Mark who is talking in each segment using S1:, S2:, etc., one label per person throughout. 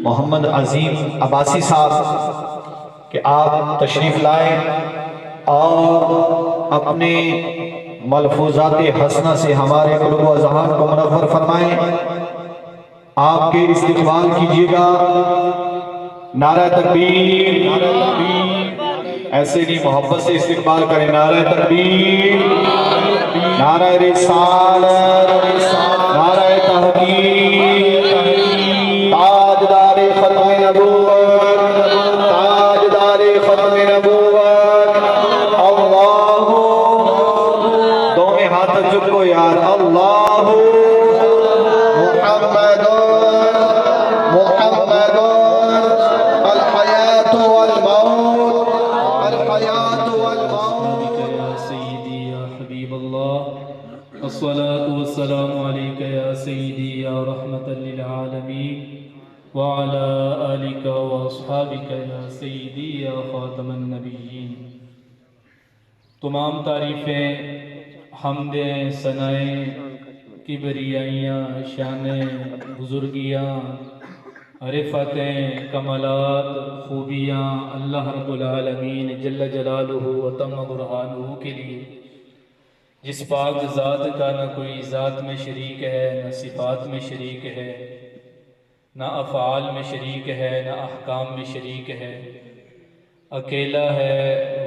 S1: मोहम्मद अजीम अब्बासी साहब कि आप तशरीफ़ लाए और अपने मलफूजात हसना से हमारे क़ुल्ब व ज़हान को मुनव्वर फरमाएं। आपके इस्तिक़बाल कीजिएगा। नारा तकबीर, नारा तकबीर। ऐसे नहीं, मोहब्बत से इस्तिक़बाल करें। नारा तकबीर, नारा रिसालत, नारा तहक़ीक़, ताजदारे ख़त्म नबूवत, ताजदारे ख़त्म नबूवत। अल्लाहु, दोनों हाथ झुको यार। अल्लाहु
S2: अस्सलातु वस्सलामु अलैका या सय्यदी या रहमतल लिल आलमीन व अला आलिका व अस्हाबिका या सय्यदी या खातमन नबिय्यीन। तमाम तारीफ़ें, हम्दें, सनाएं, किबरियाइयाँ, शानें, बुज़ुर्गियाँ, रिफ़तें, कमालात, खूबियाँ अल्लाह रब्बुल आलमीन जल्ल जलालुहु व तम्म बुरहानुहु के लिए, जिस पाक ज़ात का न कोई ज़ात में शरीक है, न सिफ़ात में शरीक है, न अफ़आल में शरीक है, न अहकाम में शरीक है, अकेला है,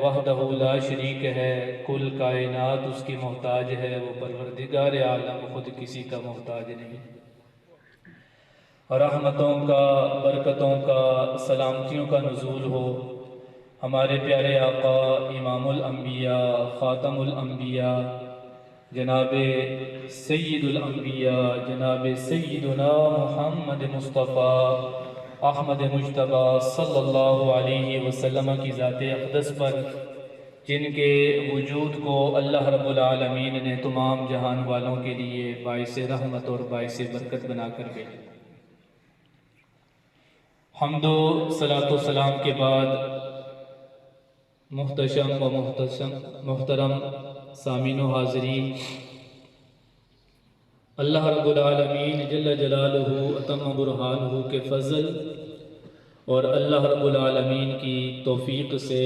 S2: वहदहु ला शरीक है, कुल कायनात उसकी मोहताज है, वो परवरदिगार आलम खुद किसी का मोहताज नहीं। रहमतों का, बरकतों का, सलामतियों का नुज़ूल हो हमारे प्यारे आका इमामुल अंबिया, ख़ातमुल अंबिया, जनाबे सय्यिदुल अंबिया, जनाबे सय्यिदुना मुहम्मद मुस्तफ़ा अहमद मुज्तबा सल्लल्लाहु अलैहि वसल्लम की ज़ाते अक़दस पर, जिनके वजूद को अल्लाह रब्बुल आलमीन ने तमाम जहान वालों के लिए बाइस रहमत और बाइस बरकत बना कर भेजा। हम्दो सलातो सलाम के बाद मुहतशम व मुहतरम सामीनो हाज़रीन, अल्लाह रब्बुल आलमीन जल्ल जलालुहु अतम्म बुरहानुहु के फ़ज़ल और अल्लाह रब्बुल आलमीन की तौफ़ीक़ से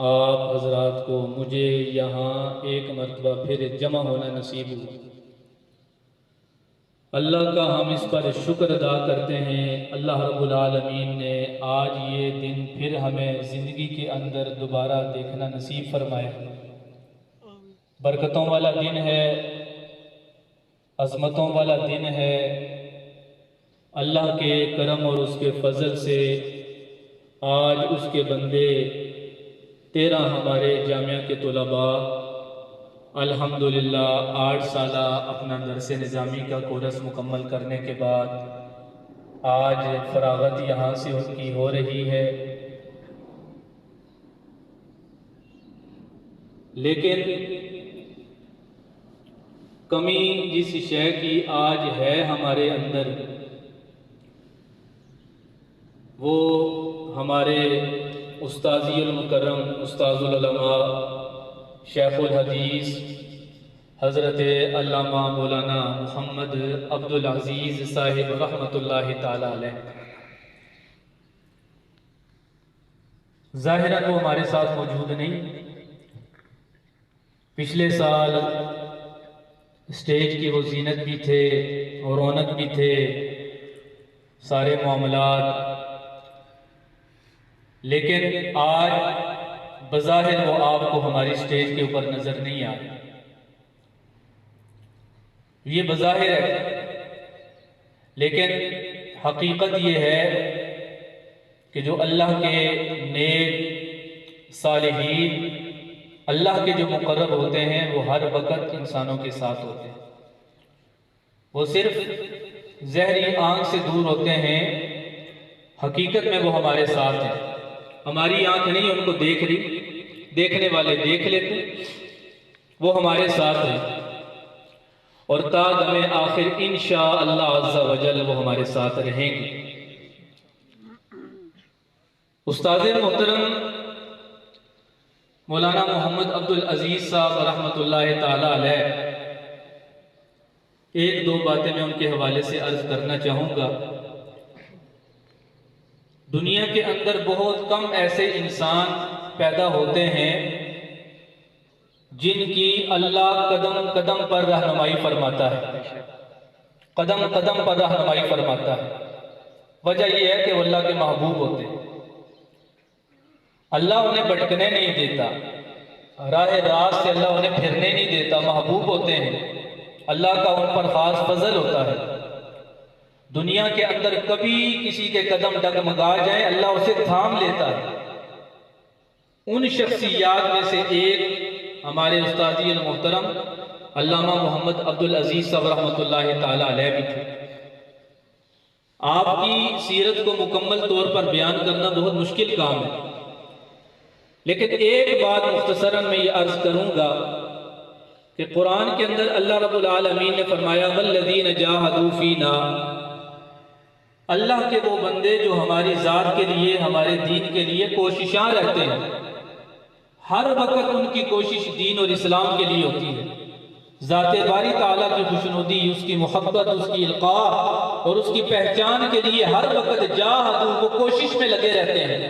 S2: आप हज़रात को मुझे यहाँ एक मरतबा फिर जमा होना नसीब हुआ। अल्लाह का हम इस पर शुक्र अदा करते हैं। अल्लाह रब्बुल आलमीन ने आज ये दिन फिर हमें ज़िंदगी के अंदर दोबारा देखना नसीब फरमाया। बरकतों वाला दिन है, अज़मतों वाला दिन है। अल्लाह के करम और उसके फ़ज़ल से आज उसके बंदे 13 हमारे जामिया के तुलबा अल्हम्दुलिल्लाह 8 साला अपना दरस निज़ामी का कोर्स मुकम्मल करने के बाद आज फ़रागत यहाँ से उनकी हो रही है। लेकिन कमी जिस शय की आज है हमारे अंदर, वो हमारे उस्ताज़ियुल मुकर्रम उस्ताज़ुल उलमा शेखुल हदीस हज़रत अल्लामा मौलाना मोहम्मद अब्दुल अज़ीज़ साहिब रहमतुल्लाहि ताला अलैह, ज़ाहिरन वो हमारे साथ मौजूद नहीं। पिछले साल स्टेज की वो जीनत भी थे और रौनक भी थे, सारे मामलात, लेकिन आज बज़ाहिर वो आपको हमारी स्टेज के ऊपर नज़र नहीं आ रही। ये बज़ाहिर है, लेकिन हकीकत ये है कि जो अल्लाह के नेक सालिहीन, अल्लाह के जो मुक़र्रब होते हैं, वो हर वक़्त इंसानों के साथ होते हैं। वो सिर्फ ज़हरी आँख से दूर होते हैं, हकीकत में वो हमारे साथ हैं। हमारी आँख नहीं उनको देख रही, देखने वाले देख लेते, वो हमारे साथ हैं और ताक़ आखिर इंशाअल्लाह अज़्ज़ा वजल वो हमारे साथ रहेंगे। उस्ताद मोहतरम मौलाना मोहम्मद अब्दुल अज़ीज़ साहब रहमतुल्लाहि ताला अलैह, एक दो बातें मैं उनके हवाले से अर्ज़ करना चाहूँगा। दुनिया के अंदर बहुत कम ऐसे इंसान पैदा होते हैं जिनकी अल्लाह कदम कदम पर रहनुमाई फरमाता है, कदम कदम पर रहनुमाई फरमाता है। वजह यह है कि वो अल्लाह के महबूब होते हैं। अल्लाह उन्हें भटकने नहीं देता, राह रास्त से अल्लाह उन्हें फिरने नहीं देता, महबूब होते हैं। अल्लाह का उन पर खास फजल होता है। दुनिया के अंदर कभी किसी के कदम डगमगा जाए अल्लाह उसे थाम लेता है। उन शख्सियात में से एक हमारे उस्तादी अल मोहतरम अल्लामा मोहम्मद अब्दुल अजीज साहब रहमतुल्लाहि ताला अलैह भी थे। आपकी सीरत को मुकम्मल तौर पर बयान करना बहुत मुश्किल काम है, लेकिन एक बात मुख्तसरन में ये अर्ज करूंगा कि कुरान के अंदर अल्लाह रब्बुल आलमीन ने फरमाया वल्लज़ीन जाहदू फीना, अल्लाह के वो बंदे जो हमारी ज़ात के लिए, हमारे दीन के लिए कोशिशां रहते हैं। हर वक्त उनकी कोशिश दीन और इस्लाम के लिए होती है। ज़ाते बारी ताला की खुशनुदी, उसकी मोहब्बत, उसकी इल्का और उसकी पहचान के लिए हर वक्त जाहदू, वो कोशिश में लगे रहते हैं।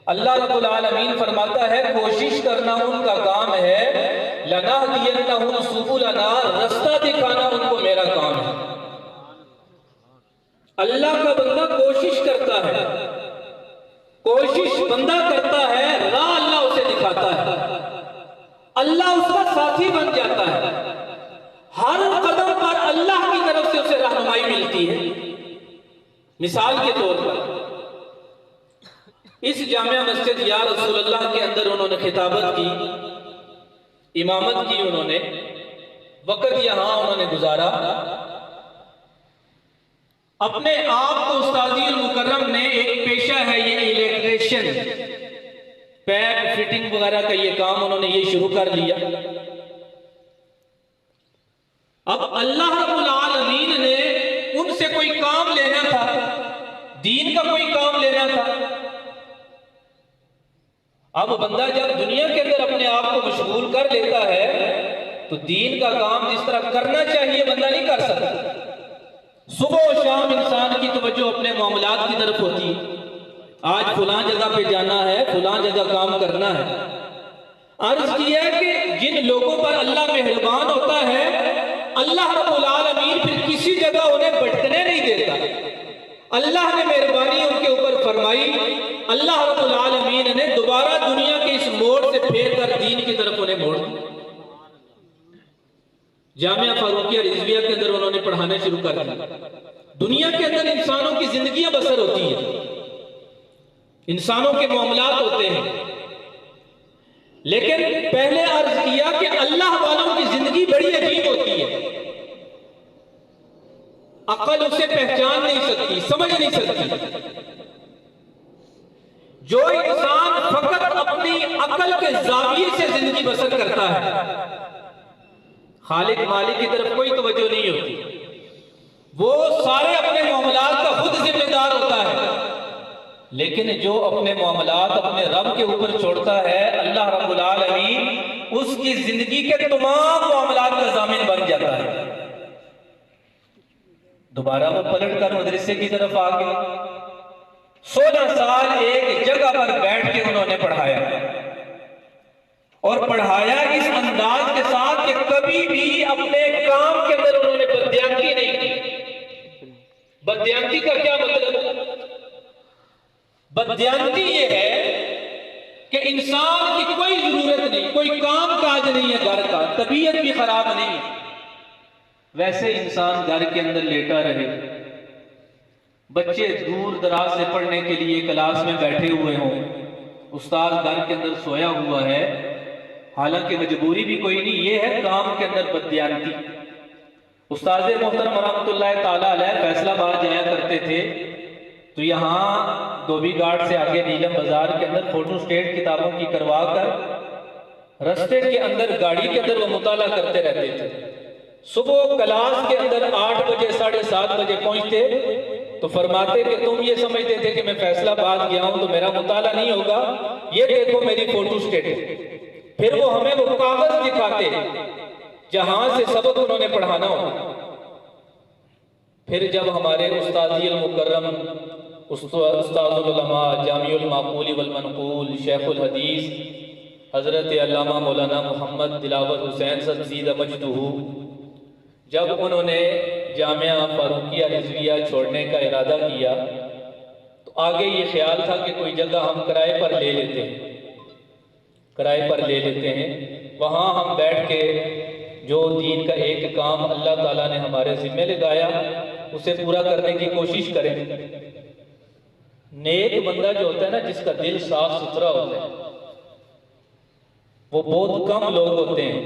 S2: अल्लाह रब्बुल आलमीन फरमाता है कोशिश करना उनका काम है, लनहदियन्नहुम सुबुलना, रास्ता दिखाना उनको मेरा काम है। अल्लाह का बंदा कोशिश करता है, कोशिश बंदा करता है, राह अल्लाह उसे दिखाता है, अल्लाह उसका साथी बन जाता है। हर कदम पर अल्लाह की तरफ से उसे रहनुमाई मिलती है। मिसाल के तौर पर इस जामिया मस्जिद या रसूलुल्लाह के अंदर उन्होंने खिताबत की, इमामत की, उन्होंने वक्त यहां उन्होंने गुजारा। अपने आप को उस्तादी मुकर्रम ने, एक पेशा है ये इलेक्ट्रिशियन, पैप फिटिंग वगैरह का ये काम उन्होंने ये शुरू कर लिया। अब अल्लाह रब्बुल आलमीन ने उनसे कोई काम लेना था, दीन का कोई काम लेना था। अब बंदा जब दुनिया के अंदर अपने आप को मशगूल कर लेता है तो दीन का काम जिस तरह करना चाहिए बंदा नहीं कर सकता। सुबह और शाम इंसान की तवज्जो अपने मामलात की तरफ होती है। आज फलां जगह पे जाना है, फलां जगह काम करना है। अर्ज किया है कि जिन लोगों पर अल्लाह मेहरबान होता है, अल्लाह रब्बुल आलमीन फिर किसी जगह उन्हें भटकने नहीं देता। अल्लाह ने मेहरबानी उनके ऊपर फरमाई, अल्लाह रब्बुल आलमीन ने दोबारा दुनिया के इस मोड़ से फेर कर दीन की तरफ उन्हें मोड़ दिया। जामिया फारूकिया रिजविया के अंदर उन्होंने पढ़ाना शुरू कर दिया। दुनिया के अंदर इंसानों की जिंदगियां बसर होती है, इंसानों के मामलात होते हैं, लेकिन पहले अर्ज किया कि अल्लाह वालों की जिंदगी बड़ी अजीब होती है। अकल उसे पहचान नहीं सकती, समझ नहीं सकती। जो इंसान फकत अपनी अकल के जाविये से जिंदगी बसर करता है, खालिक मालिक की तरफ कोई तवज्जो नहीं होती, वो सारे अपने मामलात का खुद जिम्मेदार होता है। लेकिन जो अपने मामलात अपने रब के ऊपर छोड़ता है, अल्लाह रब्बुल आलमीन उसकी जिंदगी के तमाम मामलात का जामिन बन जाता है। दोबारा वो पलट कर मदरसे की तरफ आ गए। 16 साल एक जगह पर बैठ के उन्होंने पढ़ाया, और पढ़ाया इस अंदाज के साथ कि कभी भी अपने काम के अंदर उन्होंने बदयांती नहीं की। बदयांती का क्या मतलब? बदयांती ये है कि इंसान की कोई जरूरत नहीं, कोई काम काज नहीं है घर का, तबीयत भी खराब नहीं, वैसे इंसान घर के अंदर लेटा रहे, बच्चे दूर दराज से पढ़ने के लिए क्लास में बैठे हुए हों, उस्ताद घर के अंदर सोया हुआ है, हालांकि मजबूरी भी कोई नहीं, ये है काम के अंदर बदयांती। उस्ताद मोहतरम रहमतुल्लाह ताला अलैह फैसलाबाद जाया करते थे, तो यहाँ धोबी घाट से आगे नीलम बाजार के अंदर फोटो स्टेट किताबों की करवा कर रास्ते के अंदर गाड़ी के अंदर वो मुताला करते रहते थे। सुबह क्लास के अंदर 8 बजे 7:30 बजे पहुंचते तो फरमाते कि तुम ये समझते थे कि मैं फैसलाबाद गया हूं तो मेरा मुताला नहीं होगा, ये देखो मेरी फोटो स्टेट। फिर वो हमें वो कागज दिखाते जहां से सबक उन्होंने पढ़ाना हो। फिर जब हमारे उस्तादी मुकर्रम उस्तादुल उलमा जामिउल माक़ूल वल मनक़ूल शेखुल हदीस हज़रत अल्लामा मौलाना मोहम्मद दिलावर हुसैन सदीद मजदूहू, जब उन्होंने जामिया फ़ारूकिया रिज़विया छोड़ने का इरादा किया तो आगे ये ख्याल था कि कोई जगह हम किराए पर ले लेते हैं, वहाँ हम बैठ के जो दीन का एक काम अल्लाह ताला ने हमारे ज़िम्मे लगाया उसे पूरा करने की कोशिश करें। नेक बंदा जो होता है ना, जिसका दिल साफ सुथरा होता है, वो बहुत कम लोग होते हैं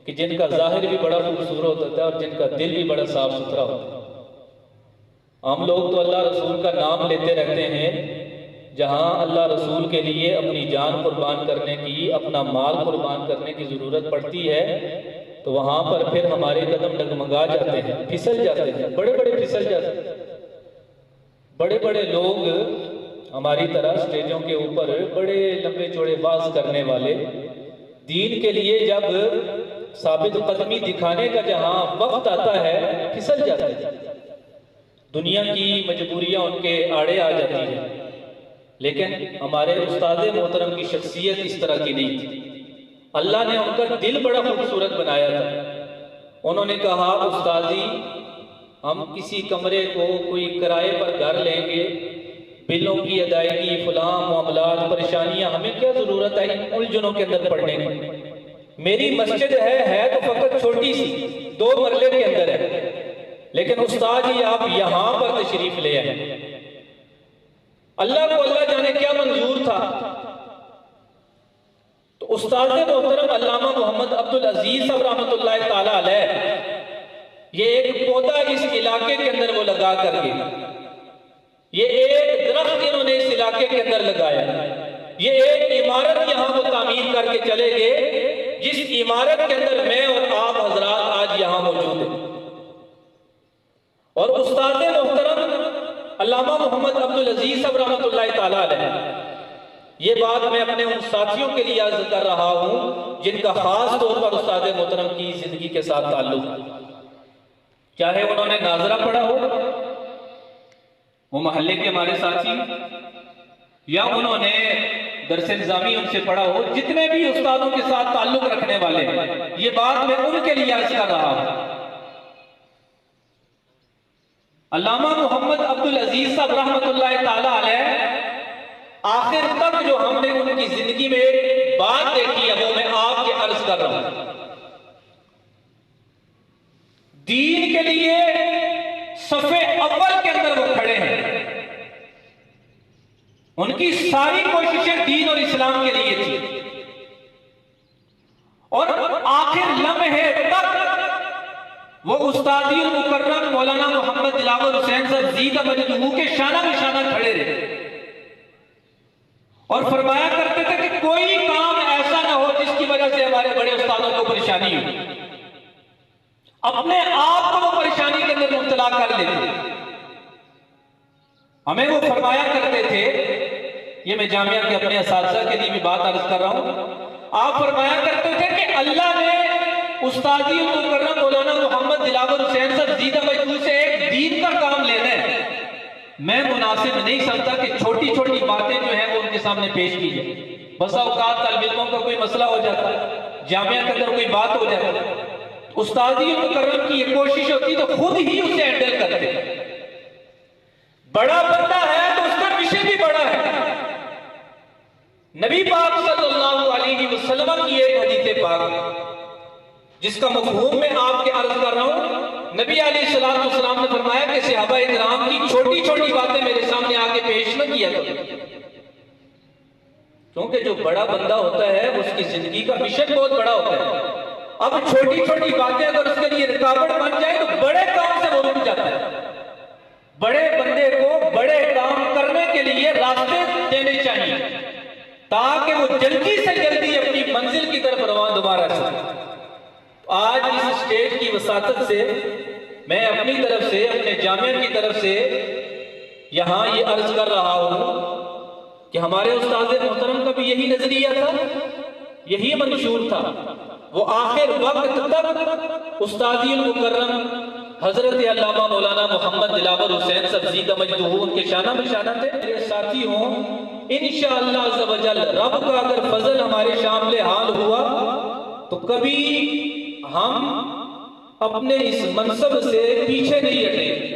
S2: कि जिनका जाहिर भी बड़ा खूबसूरत होता है और जिनका दिल भी बड़ा साफ सुथरा होता है। हम लोग तो अल्लाह रसूल का नाम लेते रहते हैं, जहाँ अल्लाह रसूल के लिए अपनी जान कुर्बान करने की, अपना माल कुर्बान करने की ज़रूरत पड़ती है, तो वहाँ पर फिर हमारे कदम डगमगा जाते हैं, फिसल जाते हैं, बड़े बड़े फिसल जाते हैं। बड़े बड़े लोग हमारी तरह स्टेजों के ऊपर बड़े लंबे चौड़े वाज करने वाले दीन के लिए जब साबित कदमी दिखाने का जहाँ वक्त आता है फिसल जाते हैं, दुनिया की मजबूरियां उनके आड़े आ जाती हैं। लेकिन हमारे उस्ताद मोहतरम की शख्सियत इस तरह की नहीं थी। अल्लाह ने उनका दिल बड़ा खूबसूरत बनाया था। उन्होंने कहा, उस्तादी हम किसी कमरे को कोई किराए पर घर लेंगे, बिलों की अदायगी, फलां मामलात, परेशानियां, हमें क्या जरूरत है इन उलझनों के अंदर पड़ने की। मेरी मस्जिद है तो फकत छोटी सी 2 मरले के अंदर है, लेकिन उस्ताद जी आप यहां पर तशरीफ ले आए। अल्लाह को अल्लाह जाने क्या मंजूर था। तो उस्ताद मोहतरम अल्लामा मोहम्मद अब्दुल अजीज साहब रहमतुल्लाह ताला अलैह, ये एक पौधा इस इलाके के अंदर वो लगा करके, ये एक दरख्त इन्होंने इस इलाके के अंदर लगाया, ये एक इमारत यहाँ वो तामीर करके चले गए, जिस इमारत के अंदर मैं और आप हजरात आज यहाँ मौजूद हैं। और उस्ताद मोहतरम अल्लामा मोहम्मद अब्दुल अजीज साहब रहमतुल्लाह ताला अलैह, ये बात मैं अपने उन साथियों के लिए अर्ज कर रहा हूँ जिनका खास तौर पर उस्ताद मोहतरम की जिंदगी के साथ ताल्लुक है। चाहे उन्होंने नाजरा पढ़ा हो, वो मोहल्ले के हमारे साथी, या उन्होंने दरस निज़ामी उनसे पढ़ा हो, जितने भी उस्तादों के साथ ताल्लुक रखने वाले, ये बात मैं उनके लिए अर्ज कर रहा हूं। अल्लामा मोहम्मद अब्दुल अजीज साहब रहमतुल्लाह ताला अलैह, आखिर तक जो हमने उनकी जिंदगी में एक बात देखी है वो मैं आपके अर्ज कर रहा हूं। दीन के लिए सफे अव्वल के अंदर वो खड़े हैं। उनकी सारी कोशिशें दीन और इस्लाम के लिए थी, और आखिर लम्हे तक वो उस्तादी मुकर्रम मौलाना मोहम्मद दिलावर हुसैन साहब ज़ीदा मजदूहू के शाना निशाना खड़े रहे और फरमाया करते थे कि कोई काम ऐसा ना हो जिसकी वजह से हमारे बड़े उस्तादों को परेशानी हो। अपने आप को वो परेशानी के अंदर मुब्तला कर लेते। हमें वो फरमाया करते थे, ये मैं जामिया के अपने असातिज़ा के लिए भी बात अर्ज कर रहा हूं, आप फरमाया करते थे कि अल्लाह ने उस्तादी मुकर्रम मौलाना मोहम्मद दिलावर हुसैन साहब ज़ीदा मजदूहू से एक दीन का काम लेना है। मैं मुनासिब नहीं समझता कि छोटी छोटी बातें जो है वो उनके सामने पेश की जाए। बसा औकात तालिब इल्मों का कोई मसला हो जाता है, जामिया के अंदर कोई बात हो जाती है, उस्तादी मुकर्रम की ये कोशिश होती तो खुद ही उसे हैंडल करते। बड़ा बंदा है तो उसका विषय भी बड़ा है। नबी पाक सल्लल्लाहु अलैहि वसल्लम की एक हदीस पाक जिसका मफ़हूम मैं आपके अर्ज कर रहा हूं, नबी अलैहिस्सलातु वस्सलाम ने फरमाया कि सहाबा इकराम की छोटी छोटी बातें मेरे सामने आके पेश न किया करो, क्योंकि जो बड़ा बंदा होता है उसकी जिंदगी का मिशन बहुत बड़ा होता है। अब छोटी छोटी बातें अगर उसके लिए रुकावट बन जाए तो बड़े काम से वो रुक जाता है। बड़े बंदे को बड़े काम करने के लिए रास्ते देने चाहिए ताकि वो जल्दी से जल्दी अपनी मंजिल की तरफ रवाना दोबारा चले। आज इस स्टेज की वसातत से मैं अपनी तरफ से, अपने जामिया की तरफ से यहां ये अर्ज कर रहा हूं कि हमारे उस्ताद मोहतरम का भी यही नजरिया था, यही मंशूर था। वो आखिर वक्त तक उस्तादी मुकर्रम हजरत अल्लामा मौलाना मोहम्मद दिलावर हुसैन सब्जी का मजदूर उनके शाना में शाना थे। मेरे साथी हों, इंशाअल्लाह अज़्ज़ व जल रब का अगर फजल हमारे शामिल हाल हुआ तो कभी हम अपने इस मनसब से पीछे नहीं हटेंगे,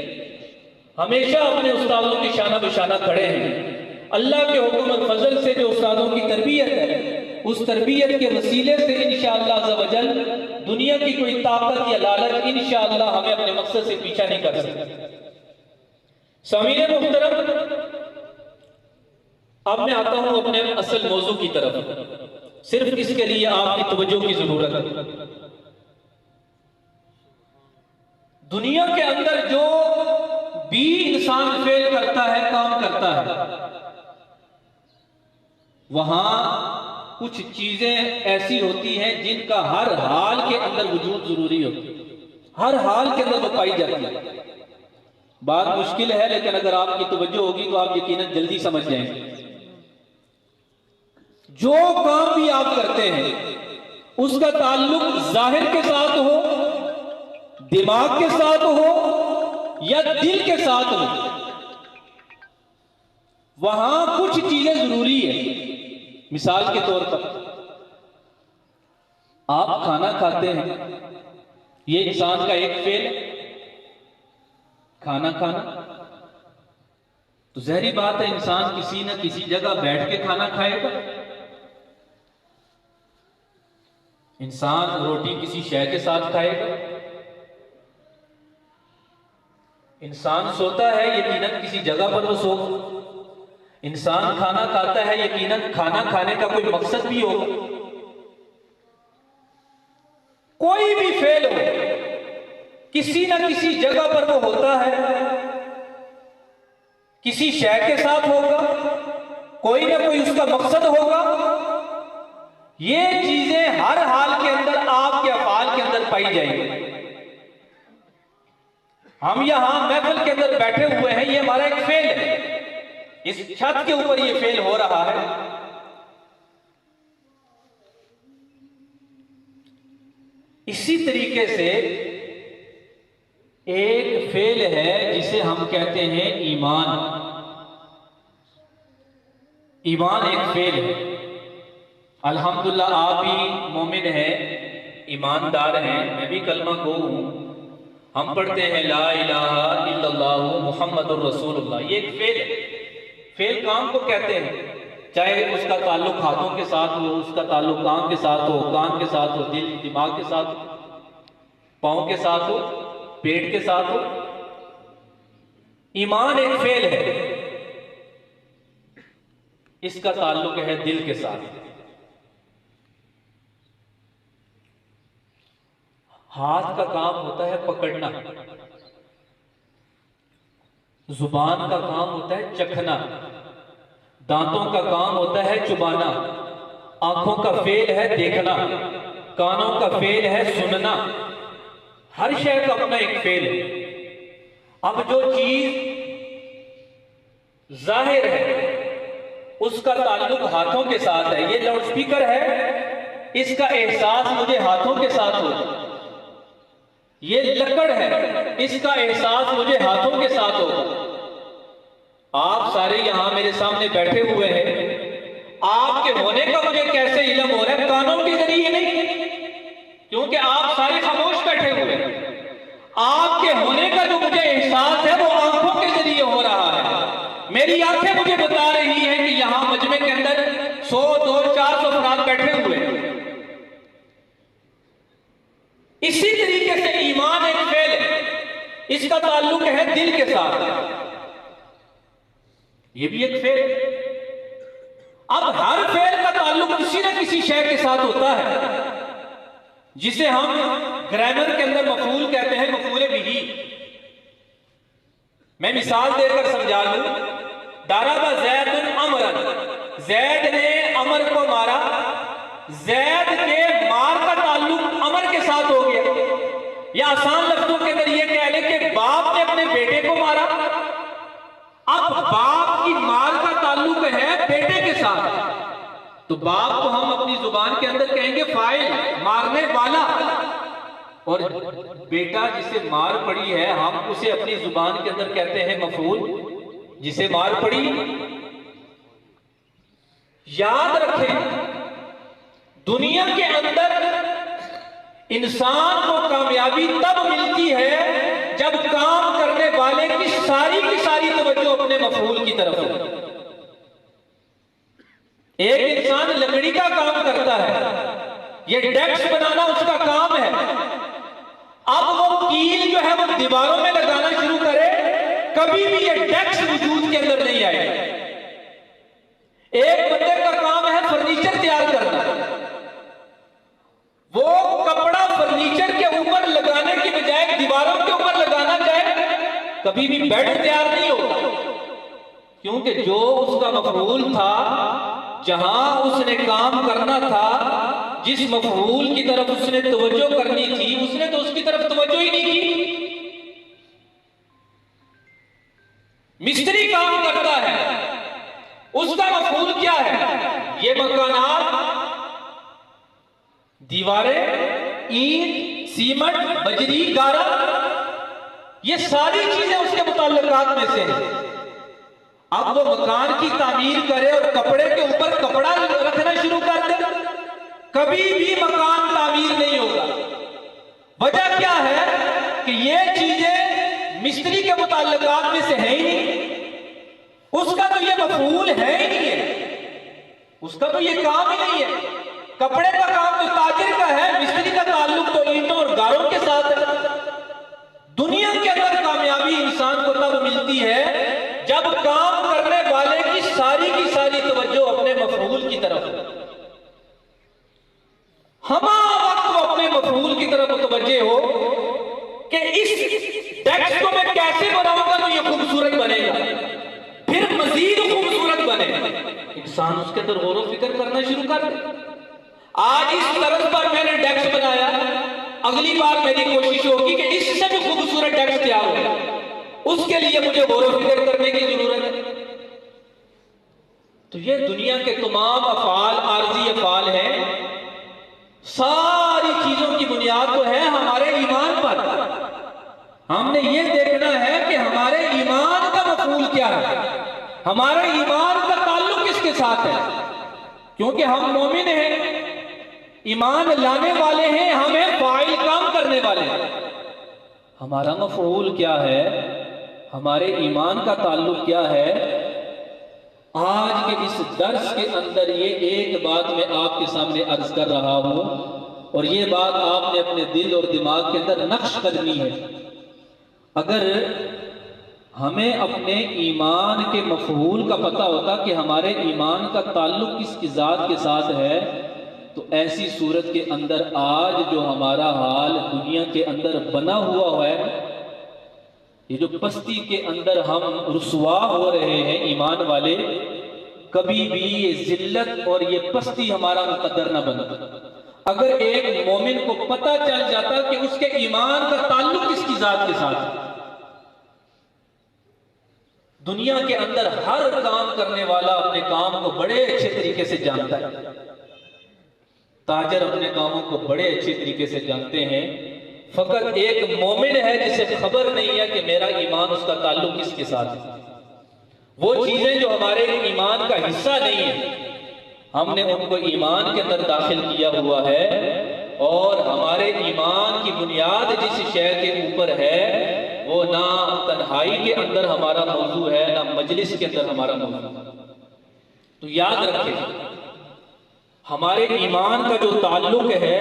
S2: हमेशा अपने उस्तादों के शाना बिशाना खड़े हैं। अल्लाह के हुक्म और फजल से जो उस्तादों की तरबियत है, उस तरबियत के वसीले से इंशाअल्लाह अज़्ज़ व जल दुनिया की कोई ताकत या लालच इंशाअल्लाह हमें अपने मकसद से पीछा नहीं कर सकती। सामीन मुहतरम, अब मैं आता हूं अपने असल मौजू की तरफ। सिर्फ इसके लिए आपकी तवज्जो की जरूरत है। दुनिया के अंदर जो भी इंसान फेल करता है, काम करता है, वहां कुछ चीजें ऐसी होती हैं जिनका हर हाल के अंदर वजूद जरूरी होती है, हर हाल के अंदर वो पाई जाती है। बात मुश्किल है, लेकिन अगर आपकी तवज्जो होगी तो आप यकीनन जल्दी समझ जाएंगे। जो काम भी आप करते हैं उसका ताल्लुक जाहिर के साथ हो, दिमाग के साथ हो या दिल के साथ हो, वहां कुछ चीजें जरूरी है। मिसाल के तौर पर आप खाना खाते हैं, ये इंसान का एक फेल, खाना खाना। तो जहरी बात है, इंसान किसी न किसी जगह बैठ के खाना खाएगा। इंसान रोटी किसी शय के साथ खाएगा। इंसान सोता है, यकीनन किसी जगह पर वो सो। इंसान खाना खाता है, यकीनन खाना खाने का कोई मकसद भी होगा। कोई भी फेल हो, किसी न किसी जगह पर वो होता है, किसी शय के साथ होगा, कोई ना कोई उसका मकसद होगा। ये चीजें हर हाल के अंदर आपके अफआल के अंदर पाई जाएंगी। हम यहां महफिल के अंदर बैठे हुए हैं, ये हमारा एक फेल है। इस छत के ऊपर ये फेल हो रहा है। इसी तरीके से एक फेल है जिसे हम कहते हैं ईमान। ईमान एक फेल है। अल्हम्दुलिल्लाह आप भी मोमिन हैं, ईमानदार हैं, मैं भी कलमा गो हूं। हम पढ़ते हैं ला इलाहा इल्लल्लाहु मुहम्मदुर रसूलुल्लाह। ये एक फेल है। फेल काम को कहते हैं, चाहे उसका ताल्लुक हाथों के साथ हो, उसका ताल्लुक कान के साथ हो, कान के साथ हो, दिल दिमाग के साथ हो, पांव के साथ हो, पेट के साथ हो। ईमान एक फेल है, इसका ताल्लुक है दिल के साथ। हाथ का काम होता है पकड़ना, जुबान का काम होता है चखना, दांतों का काम होता है चुबाना, आंखों का फेल है देखना, कानों का फेल है सुनना। हर शय का अपना एक फेल है। अब जो चीज जाहिर है उसका ताल्लुक हाथों के साथ है। ये लाउडस्पीकर है, इसका एहसास मुझे हाथों के साथ हो। ये लकड़ है, इसका एहसास मुझे हाथों के साथ होगा। आप सारे यहां मेरे सामने बैठे हुए हैं, आपके होने का मुझे कैसे इल्म हो रहा है? कानों के जरिए नहीं, क्योंकि आप सारे खामोश बैठे हुए हैं। आपके होने का जो मुझे एहसास है वो आंखों के जरिए हो रहा है। मेरी आंखें मुझे बता रही हैं कि यहां मजमे के अंदर 100, 200, 400 अफराद बैठे हुए हैं। इसी तरीके से ईमान एक फेल है, इसका ताल्लुक है दिल के साथ। ये भी एक फेल। अब हर फेल का ताल्लुक किसी न किसी शय के साथ होता है, जिसे हम ग्रामर के अंदर मफूल कहते हैं, मफूल बिही। मैं मिसाल देकर समझा लूं। दाराबा जैदुन अमरन, जैद ने अमर को मारा। जैद के मार का ताल्लुक अमर के साथ हो गया। या आसान लफ्जों के अंदर यह कह ले कि बाप ने अपने बेटे को मारा। अब बाप की मार का ताल्लुक है बेटे के साथ, तो बाप को हम अपनी जुबान के अंदर कहेंगे फाइल, मारने वाला। और बेटा जिसे मार पड़ी है हम उसे अपनी जुबान के अंदर कहते हैं मफूल, जिसे मार पड़ी। याद रखें, दुनिया के अंदर इंसान को कामयाबी तब मिलती है जब काम करने वाले की सारी तवज्जो अपने मफूल की तरफ हो। एक इंसान लकड़ी का काम करता है, ये डेस्क बनाना उसका काम है। अब वो कील जो है वो दीवारों में लगाना शुरू करे, कभी भी ये डेस्क वजूद के अंदर नहीं आएगा। एक बंदे का काम है फर्नीचर तैयार करना, वो कपड़ा फर्नीचर के ऊपर लगाने की बजाय दीवारों के ऊपर लगाना चाहे, कभी भी बेड तैयार नहीं होगा, क्योंकि जो उसका मफूल था, जहां उसने काम करना था, जिस मफूल की तरफ उसने तवज्जो करनी थी, उसने तो उसकी तरफ तवज्जो ही नहीं की। मिस्त्री काम करता है, उसका मफूल क्या है? ये मकानात, दीवारें, ईंट, सीमेंट, बजरी, गारा, ये सारी चीजें उसके मुताल्लिकात में से हैं। अब वो मकान की तामीर करे और कपड़े के ऊपर कपड़ा रखना शुरू कर दे, कभी भी मकान तामीर नहीं होगा। वजह क्या है कि ये चीजें मिस्त्री के मुताल्लिकात में से है ही नहीं, उसका तो ये मफूल है ही नहीं है, उसका तो ये काम ही नहीं है। कपड़े का काम तो ताजिर का है, मिस्त्री का ताल्लुक तो ईंटों और गारों के साथ है। दुनिया के अंदर कामयाबी इंसान को तब मिलती है जब काम करने वाले की सारी तवज्जो अपने मफूल की तरफ हो। हमारा वक्त वो अपने मफूल की तरफ मुतवज्जे हो कि इस डेस्क को मैं कैसे बनाऊंगा तो ये खूबसूरत बनेगा, फिर मजीद खूबसूरत बने। इंसान उसके अंदर गौर व फिक्र करना शुरू कर दे। आज इस तरह पर मैंने डेस्क बनाया, अगली बार मेरी कोशिश होगी कि इससे भी खूबसूरत डेस्क तैयार हो, उसके लिए मुझे गौर व फिक्र करने की जरूरत है। तो ये दुनिया के तमाम अफाल आर्जी अफाल हैं, सारी चीजों की बुनियाद तो है हमारे ईमान पर। हमने ये देखना है कि हमारे ईमान का मफूल क्या है, हमारे ईमान का ताल्लुक किसके साथ है, क्योंकि हम मोमिन हैं, ईमान लाने वाले हैं, हम हैं फाइल, काम करने वाले हैं। हमारा मफूल क्या है, हमारे ईमान का ताल्लुक क्या है। आज के इस दर्स के अंदर ये एक बात मैं आपके सामने अर्ज कर रहा हूं, और ये बात आपने अपने दिल और दिमाग के अंदर नक्श करनी है। अगर हमें अपने ईमान के मफहूल का पता होता कि हमारे ईमान का ताल्लुक किसकी ज़ात के साथ है, तो ऐसी सूरत के अंदर आज जो हमारा हाल दुनिया के अंदर बना हुआ है, ये जो पस्ती के अंदर हम रुसवा हो रहे हैं ईमान वाले, कभी भी ये जिल्लत और ये पस्ती हमारा मुकद्दर न बना। अगर एक मोमिन को पता चल जाता कि उसके ईमान का ताल्लुक किसकी जात के साथ है। दुनिया के अंदर हर काम करने वाला अपने काम को बड़े अच्छे तरीके से जानता है, ताजर अपने कामों को बड़े अच्छे तरीके से जानते हैं। फकत एक मोमिन है जिसे खबर नहीं है कि मेरा ईमान, उसका ताल्लुक किसके साथ है। वो चीजें जो हमारे ईमान का हिस्सा नहीं है, हमने उनको ईमान के अंदर दाखिल किया हुआ है, और हमारे ईमान की बुनियाद जिस शय के ऊपर है वो ना तन्हाई के अंदर हमारा मौजू है, ना मजलिस के अंदर हमारा मौजू। तो याद रखें, हमारे ईमान का जो ताल्लुक है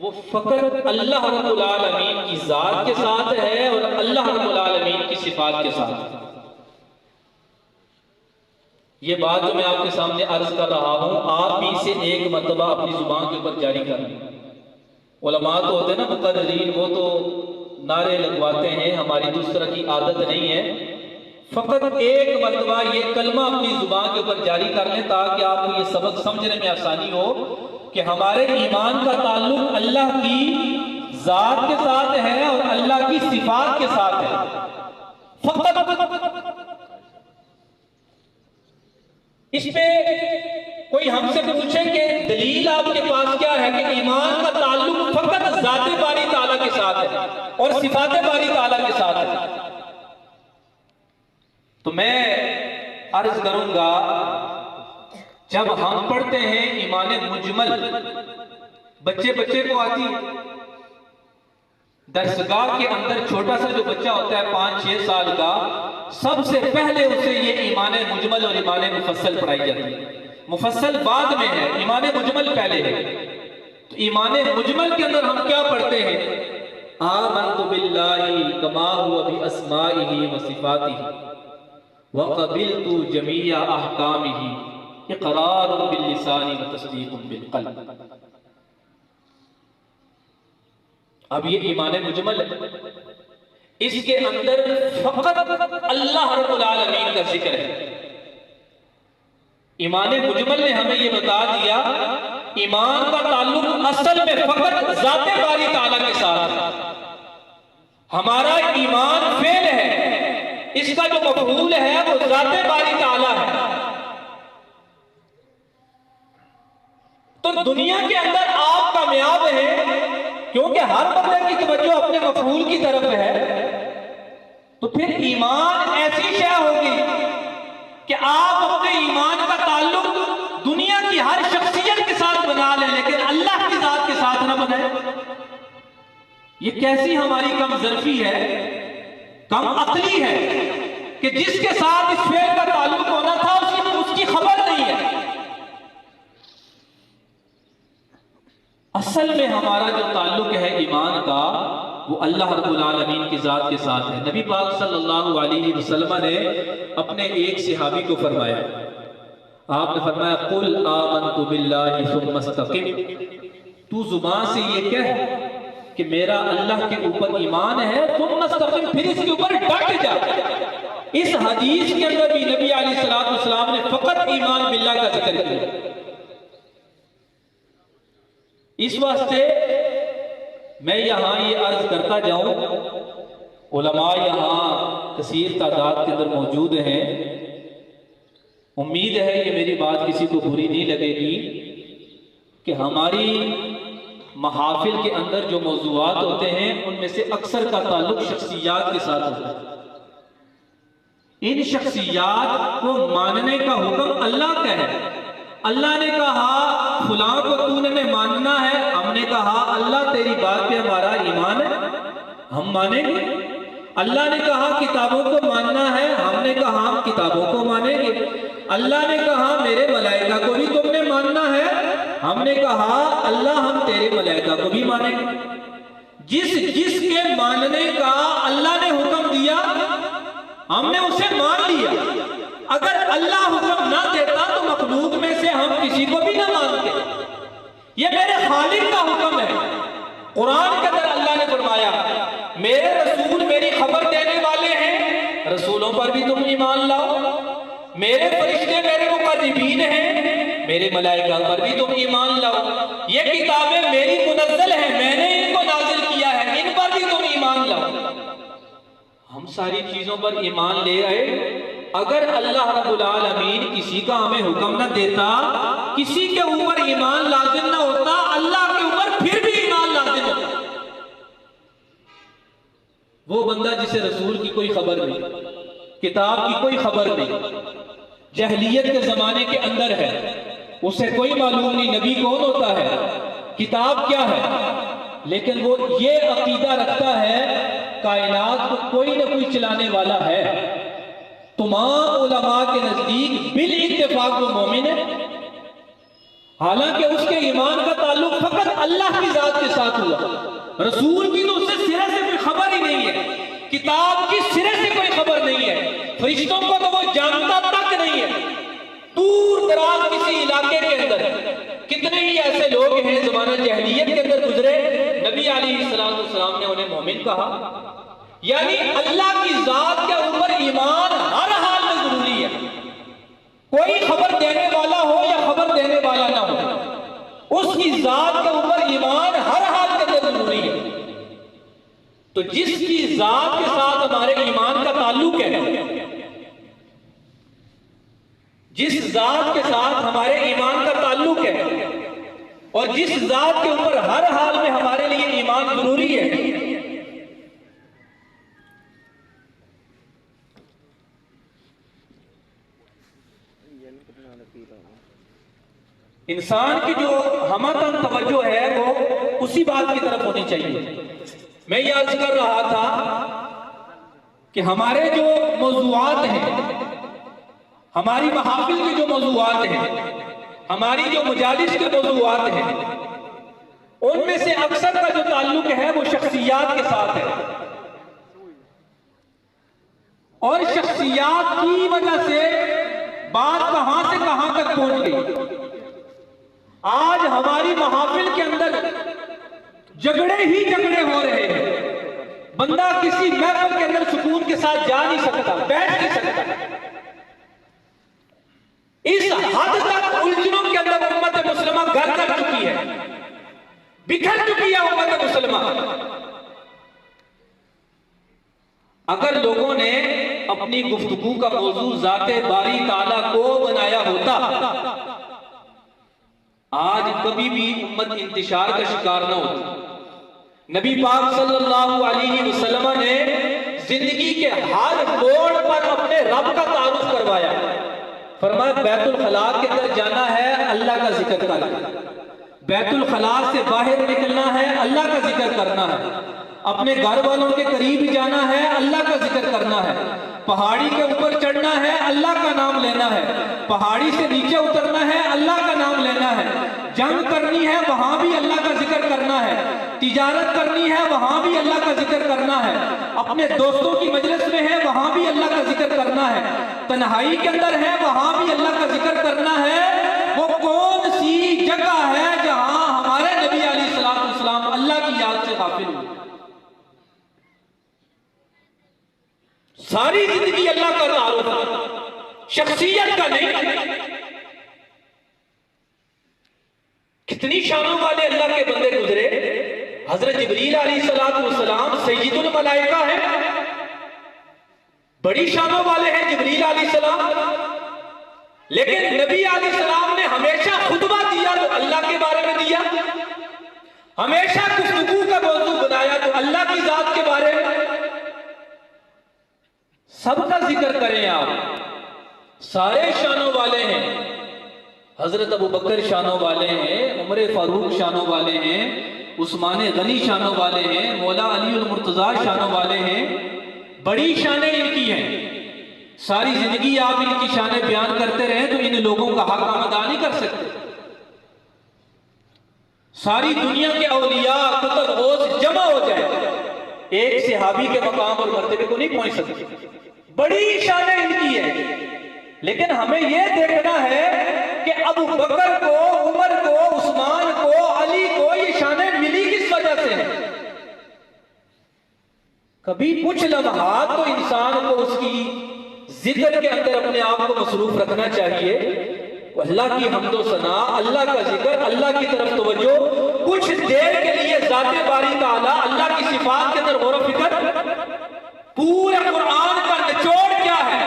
S2: वो फकत अल्लाह रब्बुल आलमीन की जात के साथ है और अल्लाह रब्बुल आलमीन की सिफात के साथ है। ये बात जो मैं आपके सामने अर्ज कर रहा हूं, आप भी इसे एक मरतबा अपनी जुबान के ऊपर जारी कर लें। उलमा तो होते हैं ना मुकर्रीन, वो तो नारे लगवाते हैं, हमारी दूसरा की आदत नहीं है। फकत एक मरतबा ये कलमा अपनी जुबान के ऊपर जारी कर लें ताकि आपको ये सबक समझने में आसानी हो कि हमारे ईमान का ताल्लुक अल्लाह की जात के साथ है और अल्लाह की सिफात के साथ है। फकत इस पे कोई हमसे पूछे कि दलील आपके पास क्या है कि ईमान का ताल्लुक फकत ज़ाते बारी ताला के साथ है और सिफाते बारी ताला के साथ है, तो मैं अर्ज करूंगा, जब हम पढ़ते हैं ईमान मुजमल, बच्चे को आती है, दरसगाह के अंदर छोटा सा जो बच्चा होता है 5-6 साल का, सबसे पहले उसे ये ईमान मुजमल और ईमान मुफस्सल पढ़ाई जाती है। मुफस्सल बाद में है, ईमान मुजमल पहले है। तो ईमान मुजमल के अंदर हम क्या पढ़ते हैं? आमन्तु बिल्लाहि कमा हुवा बि अस्माइहि व सिफातिहि व क़बिलतु जमीअ अहकामिहि इक़रारुन बिल लिसानि व तस्दीक़ुन बिल क़ल्ब। अब ये ईमान मुजमल है, इसके अंदर फकत अल्लाह रब्बुल आलमीन का जिक्र है। ईमान मुजमल ने हमें ये बता दिया ईमान का ताल्लुक असल में फकत ज़ाते बारी ताला के साथ है। हमारा ईमान फेल है, इसका जो मफूल है वो ज़ाते बारी ताला है। तो दुनिया के अंदर आप कामयाब हैं क्योंकि हर बंदे की तवज्जो अपने मफूल की तरफ है। तो फिर ईमान ऐसी शय होगी कि आप अपने ईमान का ताल्लुक दुनिया की हर शख्सियत के साथ बना लें, लेकिन अल्लाह की जात के साथ ना बनाए। ये कैसी हमारी कमजरफी है, कम अक्ली है कि जिसके साथ इस फेल का ताल्लुक होना था उसकी खबर नहीं है। असल में हमारा जो ताल्लुक है ईमान का वो अल्लाह रब्बुल आलमीन की जात के साथ है। नबी पाक सल्लल्लाहु अलैहि वसल्लम ने अपने एक सहाबी को फरमाया, आपने फरमाया कुल आमन्तु बिल्लाहि सुम्मा इस्तक़िम, तू जुबान से ये कह कि मेरा अल्लाह के ऊपर ईमान है, सुम्मा इस्तक़िम, फिर इसके ऊपर डट जा। इस हदीस के अंदर भी नबी अलैहिस्सलातु वस्सलाम ने फकत ईमान बिल्लाह का जिक्र किया। इस वास्ते मैं यहाँ ये अर्ज करता जाऊं, उलमा यहाँ कसीर तादाद के अंदर मौजूद हैं, उम्मीद है कि मेरी बात किसी को बुरी नहीं लगेगी कि हमारी महाफिल के अंदर जो मौजूआत होते हैं उनमें से अक्सर का ताल्लुक शख्सियात के साथ होता है। इन शख्सियात को मानने का हुक्म अल्लाह का है। अल्लाह ने कहा फलां को तूने मानना है, हमने कहा अल्लाह तेरी बात पे हमारा ईमान है, हम मानेंगे। अल्लाह ने कहा किताबों को मानना है, हमने कहा हम किताबों को मानेंगे। अल्लाह ने कहा मेरे मलाइका को भी तुमने मानना है, हमने कहा अल्लाह हम तेरे मलाइका को भी मानेंगे। जिसके मानने का अल्लाह ने हुक्म दिया हमने उसे मान लिया। अगर अल्लाह हुक्म ना देता तो मखलूक में से हम किसी को भी ना मानते। ये मेरे खालिक का हुक्म है। कुरान के अंदर अल्लाह ने फरमाया मेरे रसूल मेरी खबर देने वाले हैं, रसूलों पर भी तुम ईमान लाओ। मेरे फरिश्ते मेरे मुकर्रबीन हैं, मेरे मलाइका पर भी तुम ईमान लाओ। ये किताबें मेरी मुनज़्ज़ल हैं, मैंने इनको नाज़िल किया है, इन पर भी तुम ईमान लाओ। हम सारी चीजों पर ईमान ले आए। अगर अल्लाह रब्बुल आलमीन किसी का हमें हुक्म ना देता, किसी के ऊपर ईमान लाजिम ना होता, अल्लाह के ऊपर फिर भी ईमान लाजिम होता। वो बंदा जिसे रसूल की कोई खबर नहीं, किताब की कोई खबर नहीं, जहलियत के जमाने के अंदर है, उसे कोई मालूम नहीं नबी कौन होता है, किताब क्या है, लेकिन वो ये अकीदा रखता है कायनात को कोई ना कोई चलाने वाला है। तमाम उलमा के नजदीक बिल इत्तेफाक वो मोमिन है, हालांकि उसके ईमान का ताल्लुक फकत अल्लाह की जात के साथ हुआ। रसूल की तो उससे सिरे से कोई खबर ही नहीं है, किताब की सिरे से कोई खबर नहीं है, फरिश्तों को तो वो जानता तक नहीं है। दूर दराज किसी इलाके के अंदर कितने ही ऐसे लोग हैं जमाना जहलियत के अंदर गुजरे, नबी अलैहिस्सलाम ने उन्हें मोमिन कहा। यानी अल्लाह की जात के ऊपर ईमान हर हाल में जरूरी है। कोई खबर देने वाला हो या खबर देने वाला ना हो, उसकी जात के ऊपर ईमान हर हाल के अंदर जरूरी है। तो जिसकी जात के साथ हमारे ईमान का ताल्लुक है, जिस जात के साथ हमारे ईमान का ताल्लुक है और जिस जात के ऊपर हर हाल में हमारे लिए ईमान जरूरी है, इंसान की जो हमतन तवज्जो है वो उसी बात की तरफ होनी चाहिए। मैं ये अर्ज कर रहा था कि हमारे जो मौजूआत हैं, हमारी महाफिल के जो मौजूआत हैं, हमारी जो मजालिस के मौजूआत हैं, उनमें से अक्सर का जो ताल्लुक है वो शख्सियात के साथ है। और शख्सियात की वजह से बात कहां से कहां तक पहुंच गई। आज हमारी महाफिल के अंदर झगड़े ही झगड़े हो रहे हैं। बंदा किसी महफिल के अंदर सुकून के साथ जा नहीं सकता, बैठ नहीं सकता। इस हद तक उलझनों के अंदर उम्मत मुस्लिमा घर कर चुकी है, बिखर चुकी है उम्मत मुस्लिमा। अगर लोगों ने अपनी गुफ्तगू का मौजू ज़ाते बारी ताला को बनाया होता, आज कभी भी उम्मत इंतशार का शिकार न होती। नबी पाक सल्लल्लाहु अलैहि वसल्लम ने जिंदगी के हर मोड़ पर अपने रब का तारुफ करवाया। फरमाया बैतुल खला के अंदर जाना है, अल्लाह का जिक्र करना। बैतुल खला से बाहर निकलना है, अल्लाह का जिक्र करना है। अपने घर वालों के करीब जाना है, अल्लाह का जिक्र करना है। पहाड़ी के ऊपर चढ़ना है, अल्लाह का नाम लेना है। पहाड़ी से नीचे उतरना है, अल्लाह का नाम लेना है। जंग करनी है, वहां भी अल्लाह का जिक्र करना है। तिजारत करनी है, वहां भी अल्लाह का जिक्र करना है। अपने दोस्तों की मजलिस में है, वहां भी अल्लाह का जिक्र करना है। तन्हाई के अंदर है, वहां भी अल्लाह का जिक्र करना है। वो कौन सी जगह है जहां हमारे नबी अलैहिस्सलाम अल्लाह की याद से गाफिल हुए? सारी जिंदगी अल्लाह का तारुफ, शख्सियत का नहीं। कितनी शानों वाले अल्लाह के बंदे गुजरे। हजरत जिब्रील अलैहिस्सलाम सय्यदुल मलाइका है, बड़ी शानों वाले हैं जिब्रील अलैहिस्सलाम। लेकिन नबी अलैहिस्सलाम ने हमेशा खुतबा दिया तो अल्लाह के बारे में दिया, हमेशा गुफ्तगू का मौजू बनाया तो अल्लाह की जात के बारे में। सबका जिक्र करें आप, सारे शानों वाले हैं। हजरत अबू बकर शानों वाले हैं, उमर फारूक शानों वाले हैं, उस्मान गनी शानों वाले हैं, मौला अली उल मुर्तजा शानों वाले हैं। बड़ी शानें इनकी हैं। सारी जिंदगी आप इनकी शानें बयान करते रहे तो इन लोगों का हक हम अदा नहीं कर सकते। सारी दुनिया के औलिया कुतुब गौस जमा हो जाए, एक सहाबी के मकाम और मर्तबे को नहीं पहुंच सकते। बड़ी शानें इनकी है। लेकिन हमें यह देखना है कि अबू बकर को, उमर को, उस्मान को, अली को ये शानें मिली किस वजह से है। कभी कुछ लम्हात तो इंसान को उसकी जिक्र के अंदर अपने आप को मसरूफ रखना चाहिए। अल्लाह की हम्दो सना, अल्लाह का जिक्र, अल्लाह की तरफ तवज्जो। कुछ देर के लिए ज़ाते बारी ताला, अल्लाह की सिफात के अंदर गौर फिक्र। पूरे कुरान का निचोड़ क्या है?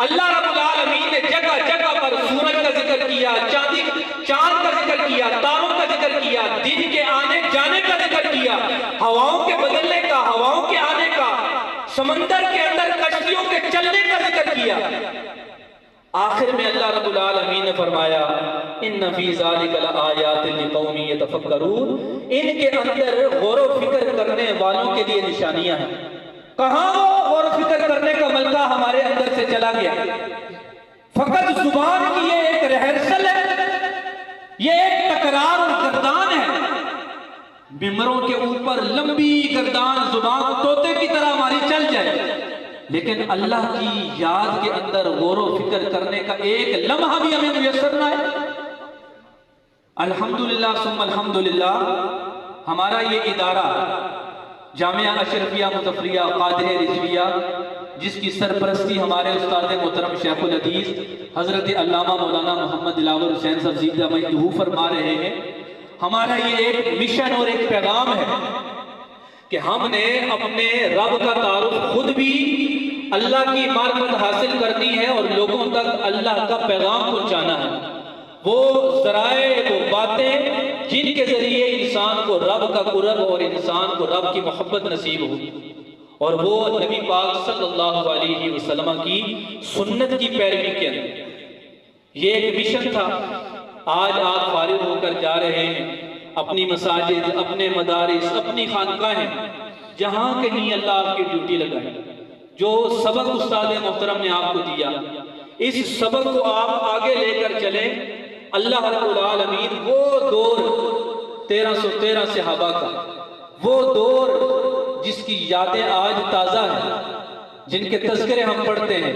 S2: अल्लाह रब्बुल आलमीन ने जगह जगह पर सूरज का जिक्र किया, चांद का जिक्र किया, तारों का जिक्र किया, दिन के आने जाने का जिक्र किया, हवाओं के बदलने का, हवाओं के आने का, समंदर के अंदर कश्तियों के चलने का जिक्र किया। आखिर में अल्लाह रब्बुल आलमीन ने फरमाया इन्न फी ज़ालिका लआयातिन लिक़ौमिन यतफ़क्करून। इनके अंदर गौर व फिक्र करने वालों के लिए निशानियां हैं। कहां वो गौर व फिक्र करने का मलका हमारे अंदर से चला गया? फकत जुबान की ये एक रिहर्सल है, ये एक तकरार और गर्दान है। मिंबरों के ऊपर लंबी गर्दान जुबान तोते की तरह हमारी चल जाए, लेकिन अल्लाह की याद के अंदर गौर व फिक्र करने का एक लम्हा भी हमें मुयस्सर ना है। अल्हम्दुलिल्लाह सुम्मा अल्हम्दुलिल्लाह, हमारा ये इदारा जामिया अशरफिया मुज़फ़्फ़रिया क़ादिर रिज़विया, जिसकी सरपरस्ती हमारे उस्ताद मोहतरम शेखुल हदीस हज़रत अल्लामा मौलाना मोहम्मद दिलावर हुसैन साहब ज़ीदा मजदूह फरमा रहे हैं। हमारा ये एक मिशन और एक पैगाम है कि हमने अपने रब का तारुफ खुद भी अल्लाह की मार्फत हासिल करनी है और लोगों तक अल्लाह का पैगाम पहुंचाना है। वो ज़राए, वो बातें जिनके ज़रिए इंसान को रब का कुर्ब और इंसान को रब की मोहब्बत नसीब हो, और वो नबी पाक सल्लल्लाहु अलैहि वसल्लम की सुन्नत की पैरवी के अंदर ये एक मिशन था। आज आप फारिग होकर जा रहे हैं अपनी मसाजिद, अपने मदारिस, अपनी खानकाहें, जहाँ कहीं अल्लाह आपकी ड्यूटी लगाए, जो सबक उस्ताद मोहतरम ने आपको दिया, इस सबक को आप आगे लेकर चले। अल्लाह रब्बुल आलमीन वो दौर 1313 सहाबा का, वो दौर जिसकी यादें आज ताज़ा हैं, जिनके तज़किरे हम पढ़ते हैं,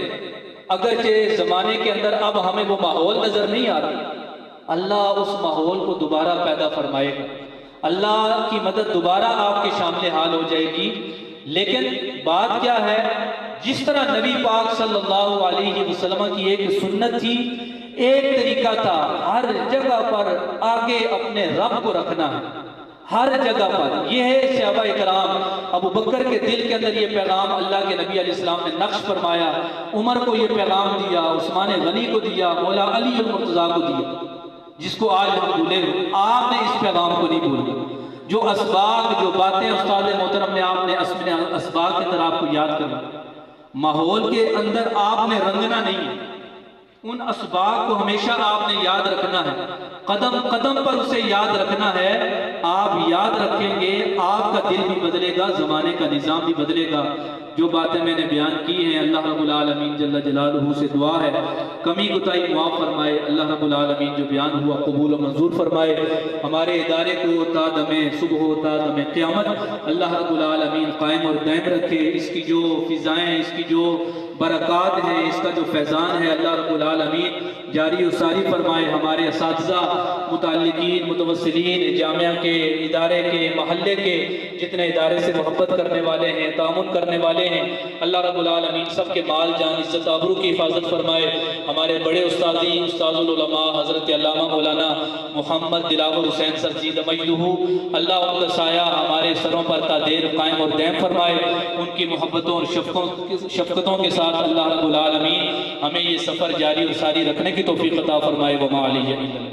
S2: अगरचे ज़माने के अंदर अब हमें वो माहौल नज़र नहीं आ रहा, अल्लाह उस माहौल को दोबारा पैदा फरमाएगा। अल्लाह की मदद दोबारा आपके सामने हाल हो जाएगी। लेकिन बात क्या है, जिस तरह नबी पाक सल्लल्लाहु अलैहि वसल्लम की एक सुन्नत थी, एक तरीका था, हर जगह पर आगे अपने रब को रखना है, हर जगह पर। यह है सहाबा इकराम, अबू बकर के दिल के अंदर ये पैगाम अल्लाह के नबी अलैहिस्सलाम ने नक्श फरमाया, उमर को ये पैगाम दिया, उस्मान गनी को दिया, मौला अली अल मुर्तज़ा को दिया, जिसको आज हम भूले। आपने इस पैगाम को नहीं भूले। जो असबाक, जो बातें उस्ताद मोहतरम ने आपने असबाक के अंदर आपको याद करना, माहौल के अंदर आपने रंगना नहीं है, उन असबाक को हमेशा आपने याद रखना है, कदम कदम पर उसे याद रखना है। आप याद रखेंगे, आपका दिल भी बदलेगा, ज़माने का निज़ाम भी बदलेगा। जो बातें मैंने बयान की हैं, अल्लाह रब्बुल आलमीन जल्ल जलालुहू से दुआ है कमी गुताई माफ़ फरमाए। अल्लाह रब्बुल आलमीन जो बयान हुआ कबूल और मंजूर फरमाए। हमारे इदारे को तादमे सुबह तादमे क़यामत अल्लाह रब्बुल आलमीन कायम और दायम रखे। इसकी जो फ़िज़ाएँ, इसकी जो बरक़ात है, इसका जो फैज़ान है, अल्लाह रब्बुल आलमीन जारी और सारी फरमाए। हमारे असातिज़ा, मुतअल्लिक़ीन, मुतवस्सिलीन, जामिया के, इदारे के, महल्ले के जितने इदारे से मोहब्बत करने वाले हैं, तामुन करने वाले हैं, अल्लाह रब्बुल आलमीन सबके माल जान इज़्ज़त आबरू की हिफाजत फरमाए। हमारे बड़े उस्तादी उस्तादुल उलमा हज़रत अल्लामा मौलाना मोहम्मद दिलावर हुसैन सरजी दमय्युहू, अल्लाह उनका साया हमारे सरों पर तादेर कायम और दायम फरमाए। उनकी मोहब्बतों और शफ़क़तों के साथ अल्लाह रब्बुल आलमीन हमें ये सफ़र जारी और सारी रखने की तौफ़ीक़ अता फरमाए। वमा अलैहि इल्लल